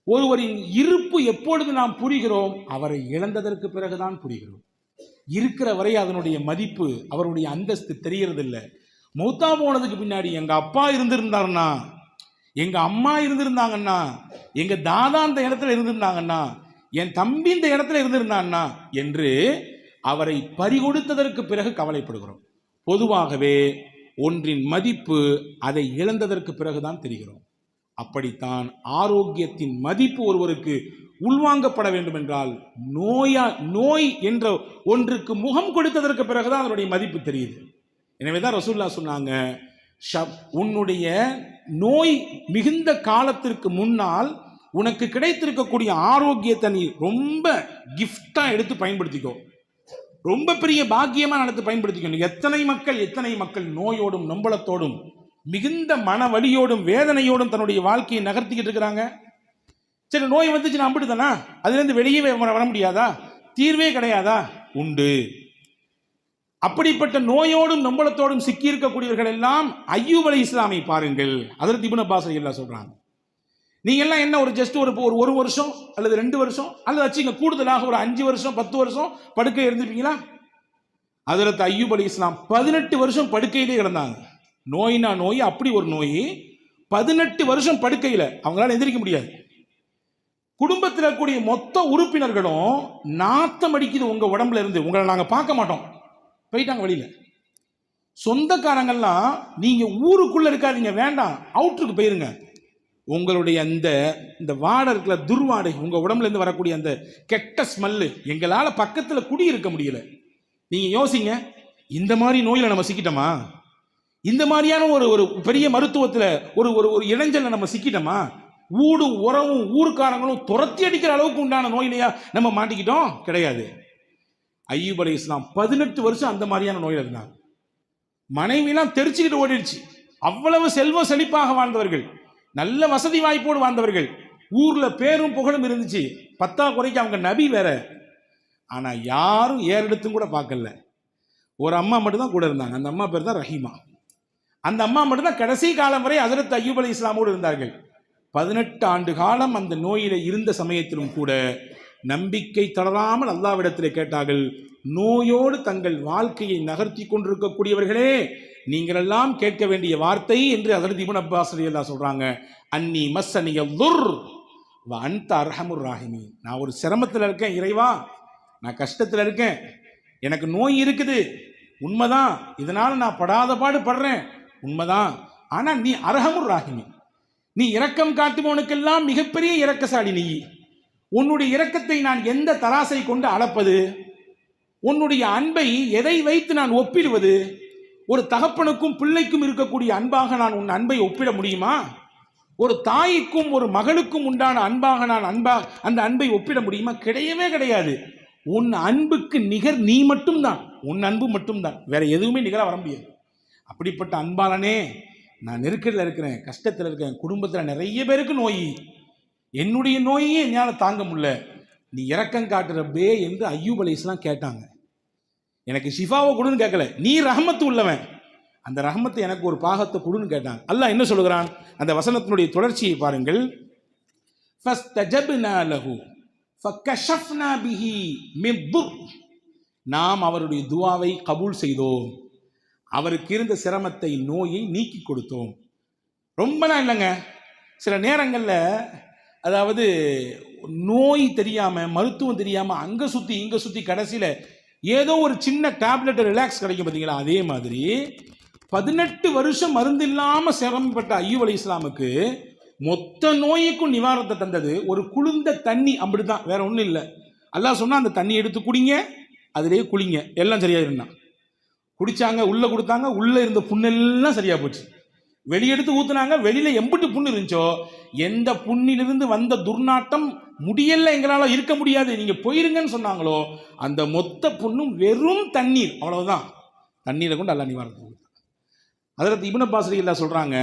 ஒருவரின் இருப்பு எப்பொழுது நாம் புரிகிறோம்? அவரை இழந்ததற்கு பிறகுதான் புரிகிறோம். இருக்கிற வரை அதனுடைய மதிப்பு, அவருடைய அந்தஸ்து தெரியறது இல்லை. மௌத்தா போனதுக்கு பின்னாடி எங்க அப்பா இருந்திருந்தாருன்னா, எங்க அம்மா இருந்திருந்தாங்கன்னா, எங்க தாதா இந்த இடத்துல இருந்திருந்தாங்கன்னா, என் தம்பி இந்த இடத்துல இருந்திருந்தான்னா என்று அவரை பறிகொடுத்ததற்கு பிறகு கவலைப்படுகிறோம். பொதுவாகவே ஒன்றின் மதிப்பு அதை இழந்ததற்கு பிறகுதான் தெரிகிறோம். அப்படித்தான் ஆரோக்கியத்தின் மதிப்பு ஒருவருக்கு உள்வாங்கப்பட வேண்டும் என்றால் நோய் என்ற ஒன்றுக்கு முகம் கொடுத்ததற்கு பிறகுதான் அதனுடைய மதிப்பு தெரியுது. எனவேதான் ரசூலுல்லாஹ் சொன்னாங்க, உன்னுடைய நோய் மிகுந்த காலத்திற்கு முன்னால் உனக்கு கிடைத்திருக்கக்கூடிய ஆரோக்கியத்தை நீ ரொம்ப கிஃப்டா எடுத்து பயன்படுத்திக்கோ, ரொம்ப பெரிய பாக்கியமா நடத்து பயன்படுத்திக்கணும். எத்தனை மக்கள் நோயோடும் நொம்பலத்தோடும் மிகுந்த மன வலியோடும் வேதனையோடும் தன்னுடைய வாழ்க்கையை நகர்த்திக்கிட்டு இருக்கிறாங்க. சரி, நோய் வந்துச்சு நான் அம்பிட்டுதானா, அதுலேருந்து வெளியே வர முடியாதா? தீர்வே கிடையாதா? உண்டு. அப்படிப்பட்ட நோயோடும் நம்பளத்தோடும் சிக்கி இருக்கக்கூடியவர்கள் எல்லாம் அய்யூப் அலைஹிஸ்ஸலாமை பாருங்கள். ஹஜ்ரத் இப்னு அப்பாஸ் ரலியல்லாஹு சொல்றாங்க, நீங்க எல்லாம் என்ன ஒரு ஜஸ்ட் ஒரு வருஷம் அல்லது 2 வருஷம் அல்லது வச்சுங்க கூடுதலாக ஒரு 5 வருஷம் 10 வருஷம் படுக்கை இருந்திருப்பீங்களா? ஹஜ்ரத் அய்யூப் அலைஹிஸ்ஸலாம் 18 வருஷம் படுக்கையிலே கிடந்தாங்க. நோயினா நோய், அப்படி ஒரு நோய். 18 வருஷம் படுக்கையில் அவங்களால எந்திரிக்க முடியாது. குடும்பத்தில் இருக்கக்கூடிய மொத்த உறுப்பினர்களும் நாத்தம் அடிக்குது உங்க உடம்புல இருந்து, உங்களை நாங்க பார்க்க மாட்டோம், போயிட்டாங்க வெளியில. சொந்தக்காரங்கள்லாம் நீங்க ஊருக்குள்ள இருக்காதீங்க, வேண்டாம், அவுட்டருக்கு போயிருங்க. உங்களுடைய இந்த வாடை இருக்கிற துர்வாடை, உங்க உடம்புல இருந்து வரக்கூடிய அந்த கெட்ட ஸ்மெல்லு, எங்களால பக்கத்துல குடி இருக்க முடியல. நீங்க யோசிங்க, இந்த மாதிரி நோயில நம்ம சிக்கிட்டோமா? இந்த மாதிரியான ஒரு பெரிய மருத்துவத்துல ஒரு இளைஞர்ல நம்ம சிக்கிட்டோமா? ஊடும் உறவும் ஊருக்காரங்களும் துரத்தி அடிக்கிற அளவுக்கு உண்டான நோயிலையா நம்ம மாட்டிக்கிட்டோம்? கிடையாது. அய்யூப் அலைஹிஸ்ஸலாம் 18 வருஷம் அந்த மாதிரியான நோயில இருந்தாங்க. மனைவிலாம் தெரிச்சுக்கிட்டு ஓடிடுச்சு. அவ்வளவு செல்வ செழிப்பாக வாழ்ந்தவர்கள், நல்ல வசதி வாய்ப்போடு வாழ்ந்தவர்கள், ஊர்ல பேரும் புகழும் இருந்துச்சு. 10 குறைக்கு அவங்க நபி வேற. ஆனா யாரும் ஏறெடுத்தும் கூட பார்க்கல. ஒரு அம்மா மட்டும் தான் கூட இருந்தாங்க. அந்த அம்மா பேர் தான் ரஹீமா. அந்த அம்மா மட்டும் தான் கடைசி காலம் வரை ஹஜ்ரத் அய்யூப் அலைஹிஸ்ஸலாமோடு இருந்தார்கள். 18 ஆண்டு காலம் அந்த நோயில இருந்த சமயத்திலும் கூட நம்பிக்கை தளராமல் அல்லாஹ்விடத்திலே கேட்டார்கள். நோயோடு தங்கள் வாழ்க்கையை நகர்த்தி கொண்டிருக்கக்கூடியவர்களே, நீங்கள் எல்லாம் கேட்க வேண்டிய வார்த்தை என்று ஹஜ்ரத் இப்னு அப்பாஸ் ரலியல்லாஹு சொல்றாங்க, அன்னி மஸ்ஸனியல் துர் வ அன்த அர்ஹமுர் ராஹிமீன். நான் ஒரு சிரமத்தில் இருக்கேன் இறைவா, நான் கஷ்டத்தில் இருக்கேன், எனக்கு நோய் இருக்குது உண்மைதான், இதனால நான் படாத பாடு படுறேன் உண்மைதான். ஆனா நீ அர்ஹமுர் ராஹிமீன், நீ இரக்கம் காட்டுபவனுக்கெல்லாம் மிகப்பெரிய இரக்கசாலி. நீ உன்னுடைய இரக்கத்தை நான் எந்த தராசை கொண்டு அளப்பது? உன்னுடைய அன்பை எதை வைத்து நான் ஒப்பிடுவது? ஒரு தகப்பனுக்கும் பிள்ளைக்கும் இருக்கக்கூடிய அன்பாக நான் உன் அன்பை ஒப்பிட முடியுமா? ஒரு தாய்க்கும் ஒரு மகளுக்கும் உண்டான அன்பாக நான் அந்த அன்பை ஒப்பிட முடியுமா? கிடையவே கிடையாது. உன் அன்புக்கு நிகர் நீ மட்டும்தான், உன் அன்பு மட்டும்தான், வேற எதுவுமே நிகராக வர முடியாது. அப்படிப்பட்ட அன்பாளனே, நான் நெருக்கடியில் இருக்கிறேன், கஷ்டத்தில் இருக்கேன், குடும்பத்தில் நிறைய பேருக்கு நோய், என்னுடைய நோயே என்னால் தாங்க முடியல, நீ இரக்கம் காட்டுறப்பே என்று அய்யூப் அலைஹிஸ்ஸலாம் கேட்டாங்க. எனக்கு ஷிஃபாவை கொடுன்னு கேட்கல, நீ ரஹமத்து உள்ளவன், அந்த ரஹமத்தை எனக்கு ஒரு பாகத்தை கொடுன்னு கேட்டாங்க. அல்லாஹ் என்ன சொல்லுகிறான்? அந்த வசனத்தினுடைய தொடர்ச்சியை பாருங்கள். ஃபஸ்தஜப்னா லஹு ஃபகஷஃப்னா பிஹி மின் துர். நாம் அவருடைய துஆவை கபூல் செய்தோம், அவருக்கு இருந்த சிரமத்தை நோயை நீக்கி கொடுத்தோம். ரொம்பலாம் இல்லைங்க, சில நேரங்களில் அதாவது நோய் தெரியாம மருத்துவம் தெரியாம அங்க சுத்தி இங்க சுத்தி கடைசியில ஏதோ ஒரு சின்ன டேப்லெட் ரிலாக்ஸ் கிடைக்கும் பார்த்தீங்களா? அதே மாதிரி 18 வருஷம் மருந்து இல்லாம சிரமப்பட்ட அய்யூப் அலைஹிஸ்ஸலாமுக்கு மொத்த நோய்க்கும் நிவாரணத்தை தந்தது ஒரு குளிர்ந்த தண்ணி, அப்படிதான், வேற ஒன்றும் இல்லை. அல்லாஹ் சொன்னா அந்த தண்ணி எடுத்து குடிங்க, அதிலேயே குளிங்க, எல்லாம் சரியா இருந்தான். குடிச்சாங்க, உள்ள கொடுத்தாங்க, உள்ள இருந்த புண்ணெல்லாம் சரியா போச்சு. வெளியெடுத்து ஊத்துனாங்க, வெளியில எம்பிட்டு புண்ணு இருந்துச்சோ, எந்த புண்ணிலிருந்து வந்த துர்நாட்டம் முடியல, எங்களால இருக்க முடியாது, நீங்க போயிருங்கன்னு சொன்னாங்களோ, அந்த மொத்த புண்ணும் வெறும் தண்ணீர், அவ்வளவுதான். தண்ணீரை கொண்டு அல்லாஹ் நிவாரணம். ஹஜ்ரத் இப்னு அப்பாஸ் ரலியல்லாஹு சொல்றாங்க,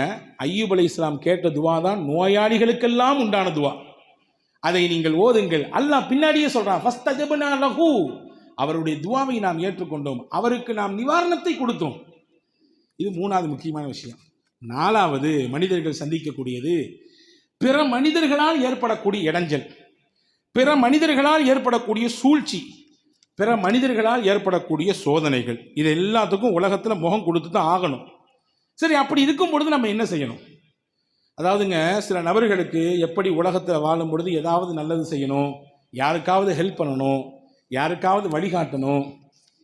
அய்யூப் அலைஹிஸ்ஸலாம் கேட்ட துவா தான் நோயாளிகளுக்கெல்லாம் உண்டான துவா. அதை நீங்கள் ஓதுங்கள். அல்லாஹ் பின்னாடியே சொல்றான், ஃபஸ்தஜப்னா லஹு, அவருடைய துவாவை நாம் ஏற்றுக்கொண்டோம், அவருக்கு நாம் நிவாரணத்தை கொடுத்தோம். இது 3வது முக்கியமான விஷயம். 4வது மனிதர்கள் சந்திக்கக்கூடியது பிற மனிதர்களால் ஏற்படக்கூடிய இடைஞ்சல், பிற மனிதர்களால் ஏற்படக்கூடிய சூழ்ச்சி, பிற மனிதர்களால் ஏற்படக்கூடிய சோதனைகள். இது எல்லாத்துக்கும் உலகத்தில் முகம் கொடுத்து தான் ஆகணும். சரி, அப்படி இருக்கும் பொழுது நம்ம என்ன செய்யணும்? அதாவதுங்க, சில நபர்களுக்கு எப்படி உலகத்தில் வாழும் பொழுது ஏதாவது நல்லது செய்யணும், யாருக்காவது ஹெல்ப் பண்ணணும், யாருக்காவது வழிகாட்டணும்,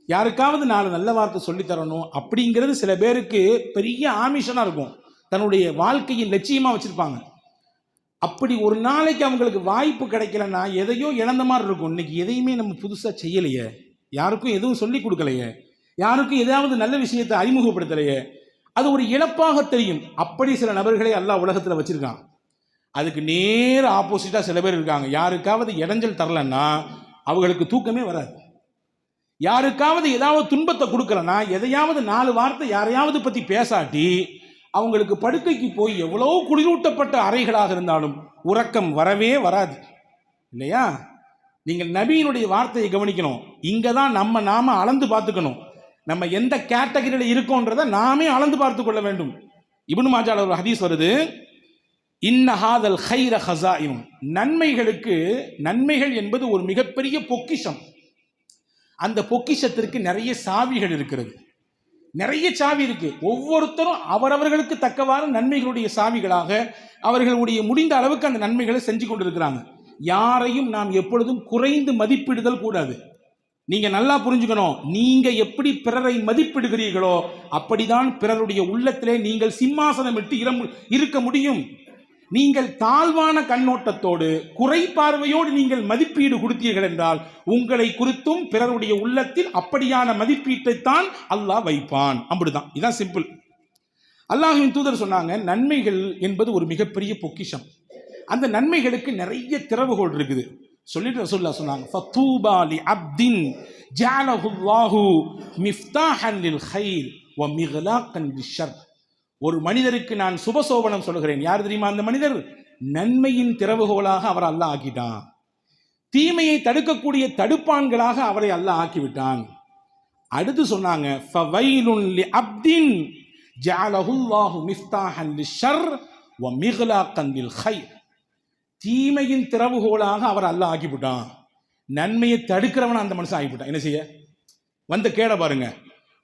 யாருக்காவது 4 நல்ல வார்த்தை சொல்லித்தரணும், அப்படிங்கிறது சில பேருக்கு பெரிய ஆமிஷனாக இருக்கும், தன்னுடைய வாழ்க்கையின் லட்சியமாக வச்சுருப்பாங்க. அப்படி ஒரு நாளைக்கு அவங்களுக்கு வாய்ப்பு கிடைக்கலன்னா எதையோ இழந்த மாதிரி இருக்கும். இன்னைக்கு எதையுமே நம்ம புதுசாக செய்யலையே, யாருக்கும் எதுவும் சொல்லி கொடுக்கலையே, யாருக்கும் ஏதாவது நல்ல விஷயத்தை அறிமுகப்படுத்தலையே, அது ஒரு இழப்பாக தெரியும். அப்படி சில நபர்களை அல்லாஹ் உலகத்தில் வச்சிருக்கான். அதுக்கு நேர ஆப்போசிட்டாக சில பேர் இருக்காங்க. யாருக்காவது இடைஞ்சல் தரலன்னா அவங்களுக்கு தூக்கமே வராது. யாருக்காவது ஏதாவது துன்பத்தை கொடுக்கலன்னா, எதையாவது 4 வார்த்தை யாரையாவது பற்றி பேசாட்டி அவங்களுக்கு படுக்கைக்கு போய் எவ்வளோ குளிரூட்டப்பட்ட அறைகளாக இருந்தாலும் உறக்கம் வரவே வராது, இல்லையா? நீங்கள் நபியினுடைய வார்த்தையை கவனிக்கணும். இங்க தான் நாம அளந்து பார்த்துக்கணும். நம்ம எந்த கேட்டகரியில் இருக்கோன்றதை நாமே அளந்து பார்த்து கொள்ள வேண்டும். இப்னு மாஜால ஒரு ஹதீஸ் வருது, இன்ன ஹாதல் கைர ஹஸாயினும், நன்மைகள் என்பது ஒரு மிகப்பெரிய பொக்கிஷம். அந்த பொக்கிஷத்திற்கு நிறைய சாவிகள் இருக்கிறது, நிறைய சாவி இருக்கு. ஒவ்வொருத்தரும் அவரவர்களுக்கு தக்கவாறு நன்மைகளுடைய சாவிகளாக அவர்களுடைய முடிந்த அளவுக்கு அந்த நன்மைகளை செஞ்சு கொண்டிருக்கிறாங்க. யாரையும் நாம் எப்பொழுதும் குறைந்து மதிப்பிடுதல் கூடாது. நீங்க நல்லா புரிஞ்சுக்கணும், நீங்க எப்படி பிறரை மதிப்பிடுகிறீர்களோ அப்படிதான் பிறருடைய உள்ளத்திலே நீங்கள் சிம்மாசனம் விட்டு இருக்க முடியும். நீங்கள் தாழ்வான கண்ணோட்டத்தோடு குறை பார்வையோடு நீங்கள் மதிப்பீடு கொடுத்தீர்கள் என்றால் உங்களை குறித்தும் பிறருடைய உள்ளத்தில் அப்படியான மதிப்பீட்டைத்தான் அல்லாஹ் வைப்பான். அப்படிதான், இதான் சிம்பிள். அல்லாஹ்வின் தூதர் சொன்னாங்க, நன்மைகள் என்பது ஒரு மிகப்பெரிய பொக்கிஷம். அந்த நன்மைகளுக்கு நிறைய திறவுகோல் இருக்குது. சொல்லிட்டு ரசூலுல்லாஹ் சொன்னாங்க, ஃபதூபா லி அப்தின் ஜஅலஹுல்லாஹு மிஃப்தாஹன் லில் கைர் வ மிக்லாகன் லிஷர். ஒரு மனிதருக்கு நான் சுபசோபனம் சொல்கிறேன். யார் தெரியுமா அந்த மனிதர்? நன்மையின் திறவுகோலாக அவர் அல்லாஹ் ஆக்கிட்டான். தீமையை தடுக்கக்கூடிய தடுப்பான்களாக அவரை அல்லாஹ் ஆக்கிவிட்டான். அடுத்து சொன்னாங்க, ஃபவைலுன் லி அப்தின் ஜஅலஹுல்லாஹு மிஃப்தாஹன் லிஷர் வ மிக்லாகன் லில் கைர். தீமையின் திறவுகோலாக அவர் அல்லாஹ் ஆக்கிவிட்டான். நன்மையை தடுக்கிறவன அந்த மனுஷன் ஆகிவிட்டான். என்ன செய்ய? வந்த கேட பாருங்க.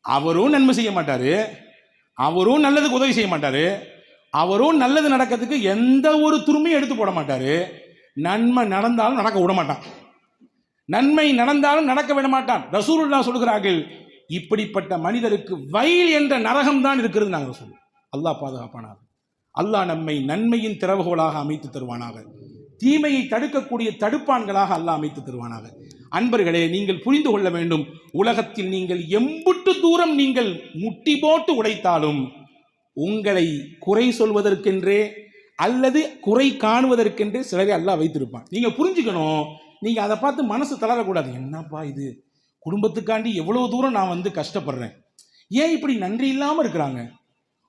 அவரும் நன்மை செய்ய மாட்டாரு, அவரும் நல்லதுக்கு உதவி செய்ய மாட்டாரு, அவரும் நல்லது நடக்கிறதுக்கு எந்த ஒரு துருமையும் எடுத்து போட மாட்டாரு. நன்மை நடந்தாலும் நடக்க விட மாட்டான், நன்மை நடந்தாலும் நடக்க விட மாட்டான். ரசூலுல்லாஹ் சொல்கிறார்கள், இப்படிப்பட்ட மனிதருக்கு வயல் என்ற நரகம் தான் இருக்கிறது. நாங்கள் சொல்லுவோம். அல்லாஹ் பாதுகாப்பானாக. அல்லாஹ் நம்மை நன்மையின் திறவுகோலாக அமைத்து தருவானாக, தீமையை தடுக்கக்கூடிய தடுப்பான்களாக அல்லாஹ் அமைத்து தருவானாக. அன்பர்களே, நீங்கள் புரிந்து கொள்ள வேண்டும், உலகத்தில் நீங்கள் எம்புட்டு தூரம் நீங்கள் முட்டி போட்டு உடைத்தாலும் உங்களை குறை சொல்வதற்கென்றே அல்லது குறை காணுவதற்கென்றே சிலரை அல்லாஹ் வைத்திருப்பான். நீங்க புரிஞ்சுக்கணும். நீங்க அதை பார்த்து மனசு தளரக்கூடாது. என்னப்பா இது, குடும்பத்துக்காண்டி எவ்வளவு தூரம் நான் கஷ்டப்படுறேன், ஏன் இப்படி நன்றி இல்லாம இருக்கிறாங்க,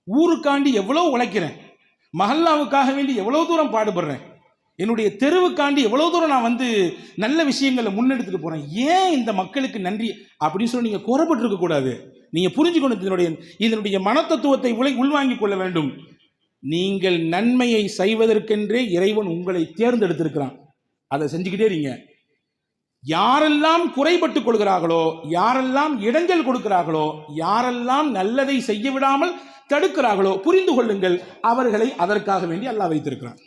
ஊருக்காண்டி எவ்வளவு உழைக்கிறேன், மஹல்லாவுக்காக வேண்டி எவ்வளவு தூரம் பாடுபடுறேன், என்னுடைய தெருவுக்காண்டி எவ்வளவு தூரம் நான் நல்ல விஷயங்களை முன்னெடுத்துட்டு போறேன், ஏன் இந்த மக்களுக்கு நன்றி அப்படின்னு சொல்லி நீங்க குறைபட்டு இருக்க கூடாது. நீங்க புரிஞ்சுக்கணும், இதனுடைய மனத்தத்துவத்தை உள்வாங்கிக் கொள்ள வேண்டும். நீங்கள் நன்மையை செய்வதற்கென்றே இறைவன் உங்களை தேர்ந்தெடுத்திருக்கிறான். அதை செஞ்சுக்கிட்டே இருங்க. யாரெல்லாம் குறைபட்டுக் கொள்கிறார்களோ, யாரெல்லாம் இடைஞ்சல் கொடுக்கிறார்களோ, யாரெல்லாம் நல்லதை செய்ய விடாமல் தடுக்கிறார்களோ, புரிந்து கொள்ளுங்கள், அவர்களை அதற்காக வேண்டி அல்லாஹ் வைத்திருக்கிறான்.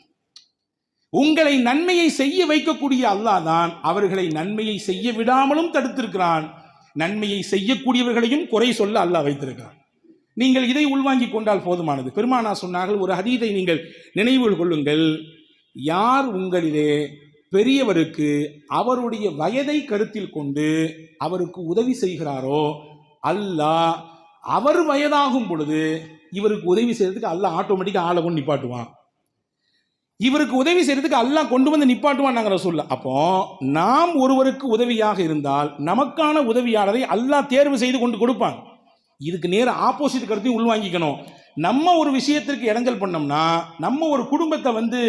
உங்களை நன்மையை செய்ய வைக்கக்கூடிய அல்லாஹ் தான் அவர்களை நன்மையை செய்ய விடாமலும் தடுத்திருக்கிறான். நன்மையை செய்யக்கூடியவர்களையும் குறை சொல்ல அல்லாஹ் வைத்திருக்கிறான். நீங்கள் இதை உள்வாங்கிக் கொண்டால் போதுமானது. பெருமானார் சொன்னார்கள், ஒரு ஹதீஸை நீங்கள் நினைவில் கொள்ளுங்கள், யார் உங்களிலே பெரியவருக்கு அவருடைய வயதை கருத்தில் கொண்டு அவருக்கு உதவி செய்கிறாரோ, அல்லாஹ் அவர் வயதாகும் பொழுது இவருக்கு உதவி செய்யறதுக்கு அல்லாஹ் ஆட்டோமேட்டிக்காக ஆளை கொண்டு நிப்பாட்டுவான். இவருக்கு உதவி செய்யறதுக்கு அல்லாஹ் கொண்டு வந்து நிப்பாட்டுவான். நாங்கள் சொல்லலாம். அப்போ நாம் ஒருவருக்கு உதவியாக இருந்தால் நமக்கான உதவியாளரை அல்லாஹ் தேர்வு செய்து கொண்டு கொடுப்பான். இதுக்கு நேர ஆப்போசிட் கருத்தையும் உள்வாங்கிக்கணும். நம்ம ஒரு விஷயத்திற்கு இடைஞ்சல் பண்ணோம்னா, நம்ம ஒரு குடும்பத்தை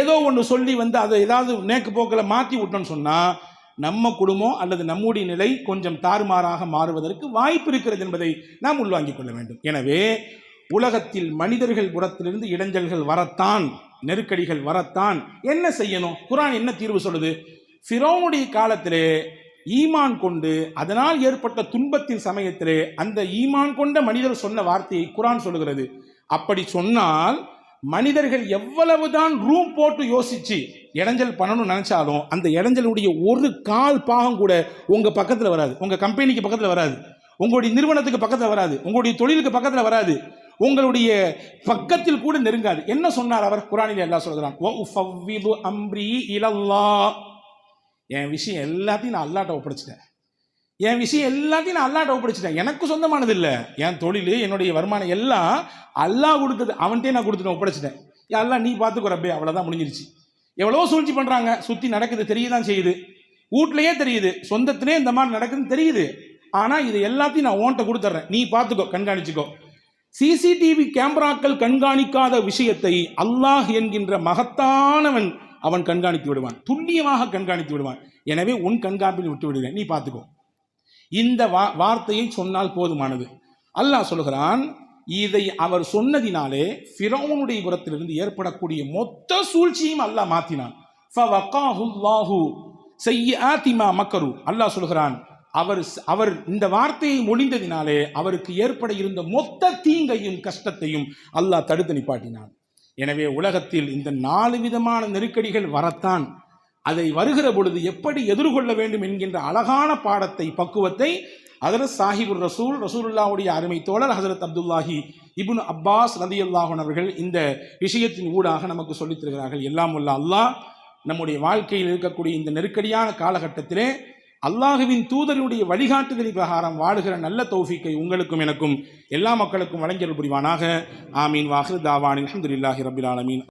ஏதோ ஒன்று சொல்லி அதை ஏதாவது நேக்கு போக்கில் மாற்றி விட்டோம்னு சொன்னால் நம்ம குடும்பம் அல்லது நம்முடைய நிலை கொஞ்சம் தாறுமாறாக மாறுவதற்கு வாய்ப்பு இருக்கிறது என்பதை நாம் உள்வாங்கிக் கொள்ள வேண்டும். எனவே உலகத்தில் மனிதர்கள் புறத்திலிருந்து இடைஞ்சல்கள் வரத்தான், நெருக்கடிகள் வரத்தான். என்ன செய்யணும்? குர்ஆன் என்ன தீர்வு சொல்லுது? ஃபிரௌனுடைய காலத்திலே ஈமான் கொண்டு அதனால் ஏற்பட்ட துன்பத்தின் சமயத்திலே அந்த ஈமான் கொண்ட மனிதர் சொன்ன வார்த்தையை குர்ஆன் சொல்லுகிறது. அப்படி சொன்னால் மனிதர்கள் எவ்வளவுதான் ரூம் போட்டு யோசிச்சு இடைஞ்சல் பண்ணணும்னு நினைச்சாலும் அந்த இடைஞ்சலுடைய ஒரு கால் பாகம் கூட உங்க பக்கத்தில் வராது, உங்க கம்பெனிக்கு பக்கத்தில் வராது, உங்களுடைய நிறுவனத்துக்கு பக்கத்தில் வராது, உங்களுடைய தொழிலுக்கு பக்கத்தில் வராது, உங்களுடைய பக்கத்தில் கூட நெருங்காது. என்ன சொன்னார் அவர்? குர்ஆனில் அல்லாஹ் சொல்கிறான், வ உஃபவ்விது அம்ரி இலல்லாஹ். என் விஷயம் எல்லாத்தையும் நான் அல்லாஹ்ட்ட ஒப்படைச்சிட்டேன். என் விஷயம் எல்லாத்தையும் நான் அல்லாஹ்ட்ட ஒப்படைச்சிட்டேன். எனக்கு சொந்தமானது இல்லை. என் தொழில், என்னுடைய வருமானம் எல்லாம் அல்லாஹ் கொடுத்தது. அவன்கிட்டே நான் கொடுத்துட்டேன், ஒப்படைச்சிட்டேன். அல்லாஹ் நீ பார்த்துக்கோ ரப்பே, அவ்வளோதான், முடிஞ்சிருச்சு. எவ்வளோ சூழ்ச்சி பண்ணுறாங்க, சுற்றி நடக்குது, தெரியதான் செய்யுது, வீட்லையே தெரியுது, சொந்தத்திலே இந்த மாதிரி நடக்குதுன்னு தெரியுது. ஆனால் இது எல்லாத்தையும் நான் ஓன்ட்ட கொடுத்துட்றேன், நீ பார்த்துக்கோ, கண்காணிச்சுக்கோ. சிசிடிவி கேமராக்கள் கண்காணிக்காத விஷயத்தை அல்லாஹ் என்கின்ற மகத்தானவன் அவன் கண்காணித்து விடுவான், துல்லியமாக கண்காணித்து விடுவான். எனவே உன் கண்காணிப்பில் விட்டு விடுவேன், நீ பார்த்துக்கோ. இந்த வார்த்தையை சொன்னால் போதுமானது. அல்லாஹ் சொல்கிறான், இதை அவர் சொன்னதினாலே ஃபிரௌனுடைய புறத்திலிருந்து ஏற்படக்கூடிய மொத்த சூழ்ச்சியும் அல்லாஹ் மாற்றினான். அல்லாஹ் சொல்கிறான், அவர் இந்த வார்த்தையை மொழிந்ததினாலே அவருக்கு ஏற்பட இருந்த மொத்த தீங்கையும் கஷ்டத்தையும் அல்லாஹ் தடுத்து நிப்பாட்டினான். எனவே உலகத்தில் இந்த 4 விதமான நெருக்கடிகள் வரத்தான், அதை வருகிற பொழுது எப்படி எதிர்கொள்ள வேண்டும் என்கின்ற அழகான பாடத்தை, பக்குவத்தை ஹஜ்ரத் சாஹிபுர் ரசூல் ரசூலுல்லாஹ்வுடைய அருமை தோழர் ஹஜ்ரத் அப்துல்லாஹி இப்னு அப்பாஸ் ரலியல்லாஹு அன்ஹு அவர்கள் இந்த விஷயத்தின் ஊடாக நமக்கு சொல்லித் தருகிறார்கள். எல்லாம் வல்ல அல்லாஹ் நம்முடைய வாழ்க்கையில் இருக்கக்கூடிய இந்த நெருக்கடியான காலகட்டத்திலே அல்லாஹுவின் தூதருடைய வழிகாட்டுதல் பிரகாரம் வாழுகிற நல்ல தௌஃபீக்கை உங்களுக்கும் எனக்கும் எல்லா மக்களுக்கும் வழங்கியருள் புரிவானாக. ஆமீன். வாஹிர் தாவானில் அல்ஹம்துலில்லாஹி ரப்பில் ஆலமீன்.